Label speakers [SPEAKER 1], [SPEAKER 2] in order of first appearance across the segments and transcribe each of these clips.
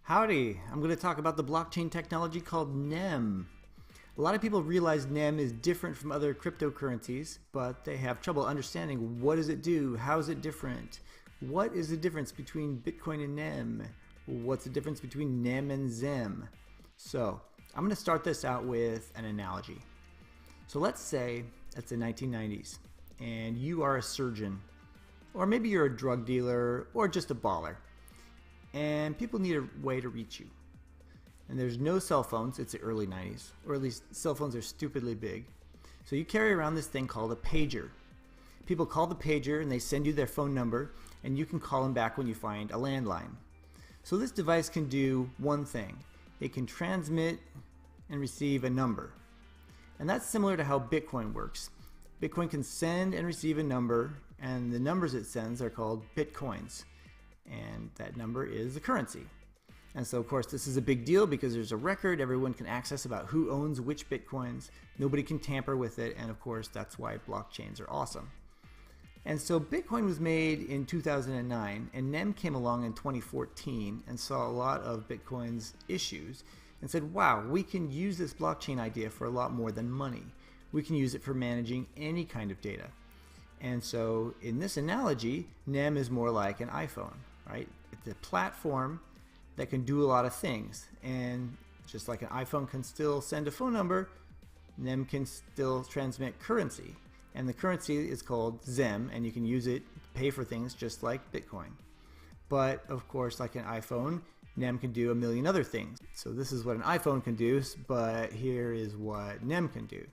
[SPEAKER 1] Howdy, I'm going to talk about the blockchain technology called NEM. A lot of people realize NEM is different from other cryptocurrencies, but they have trouble understanding what does it do, how is it different, what is the difference between Bitcoin and NEM, what's the difference between NEM and ZEM. So I'm going to start this out with an analogy. So let's say it's the 1990s and you are a surgeon, or maybe you're a drug dealer or just a baller, and people need a way to reach you. And there's no cell phones. It's the early 90s, or at least cell phones are stupidly big. So you carry around this thing called a pager. People call the pager and they send you their phone number, and you can call them back when you find a landline. So this device can do one thing. It can transmit and receive a number. And that's similar to how Bitcoin works. Bitcoin can send and receive a number, and the numbers it sends are called Bitcoins. And that number is the currency. And so of course this is a big deal because there's a record everyone can access about who owns which Bitcoins. Nobody can tamper with it, and of course that's why blockchains are awesome. And so Bitcoin was made in 2009, and NEM came along in 2014 and saw a lot of Bitcoin's issues and said, wow, we can use this blockchain idea for a lot more than money. We can use it for managing any kind of data. And so in this analogy, NEM is more like an iPhone, right? It's a platform that can do a lot of things. And just like an iPhone can still send a phone number, NEM can still transmit currency. And the currency is called ZEM, and you can use it to pay for things just like Bitcoin. But of course, like an iPhone, NEM can do a million other things. So this is what an iPhone can do, but here is what NEM can do,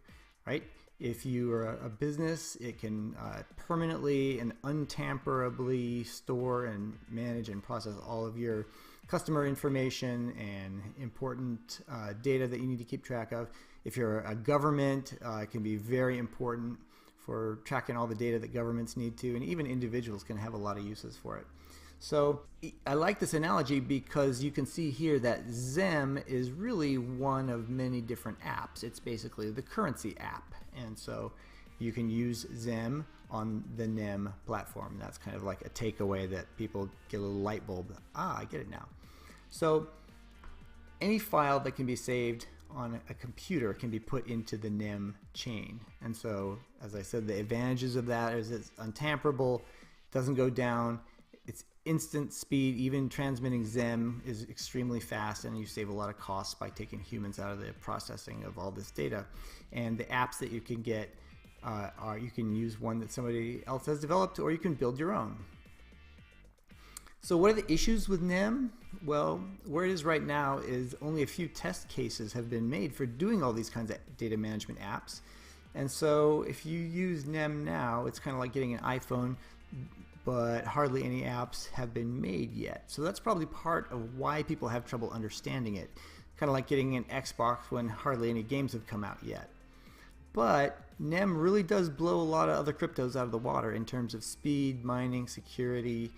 [SPEAKER 1] right? If you are a business, it can permanently and untamperably store and manage and process all of your customer information and important data that you need to keep track of. If you're a government, it can be very important for tracking all the data that governments need to, and even individuals can have a lot of uses for it. So I like this analogy because you can see here that ZEM is really one of many different apps. It's basically the currency app. And so you can use ZEM on the NEM platform. That's kind of like a takeaway that people get a little light bulb. Ah, I get it now. So any file that can be saved on a computer can be put into the NEM chain. And so, as I said, the advantages of that is it's untamperable, doesn't go down, it's instant speed. Even transmitting ZEM is extremely fast, and you save a lot of costs by taking humans out of the processing of all this data. And the apps that you can get are, you can use one that somebody else has developed, or you can build your own. So what are the issues with NEM? Well, where it is right now is only a few test cases have been made for doing all these kinds of data management apps. And so if you use NEM now, it's kind of like getting an iPhone, but hardly any apps have been made yet. So that's probably part of why people have trouble understanding it. Kind of like getting an Xbox when hardly any games have come out yet. But NEM really does blow a lot of other cryptos out of the water in terms of speed, mining, security,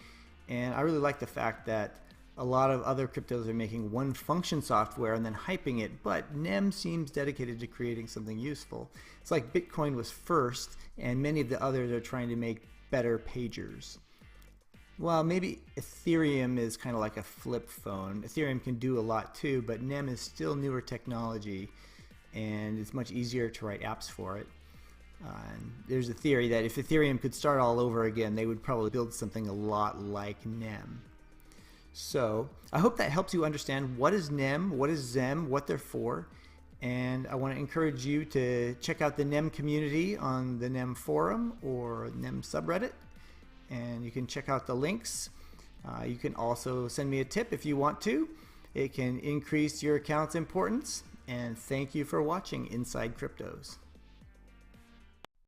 [SPEAKER 1] and I really like the fact that a lot of other cryptos are making one function software and then hyping it, but NEM seems dedicated to creating something useful. It's like Bitcoin was first, and many of the others are trying to make better pagers. Well, maybe Ethereum is kind of like a flip phone. Ethereum can do a lot too, but NEM is still newer technology, and it's much easier to write apps for it. And there's a theory that if Ethereum could start all over again, they would probably build something a lot like NEM. So I hope that helps you understand what is NEM, what is ZEM, what they're for. And I want to encourage you to check out the NEM community on the NEM forum or NEM subreddit. And you can check out the links. You can also send me a tip if you want to. It can increase your account's importance. And thank you for watching Inside Cryptos.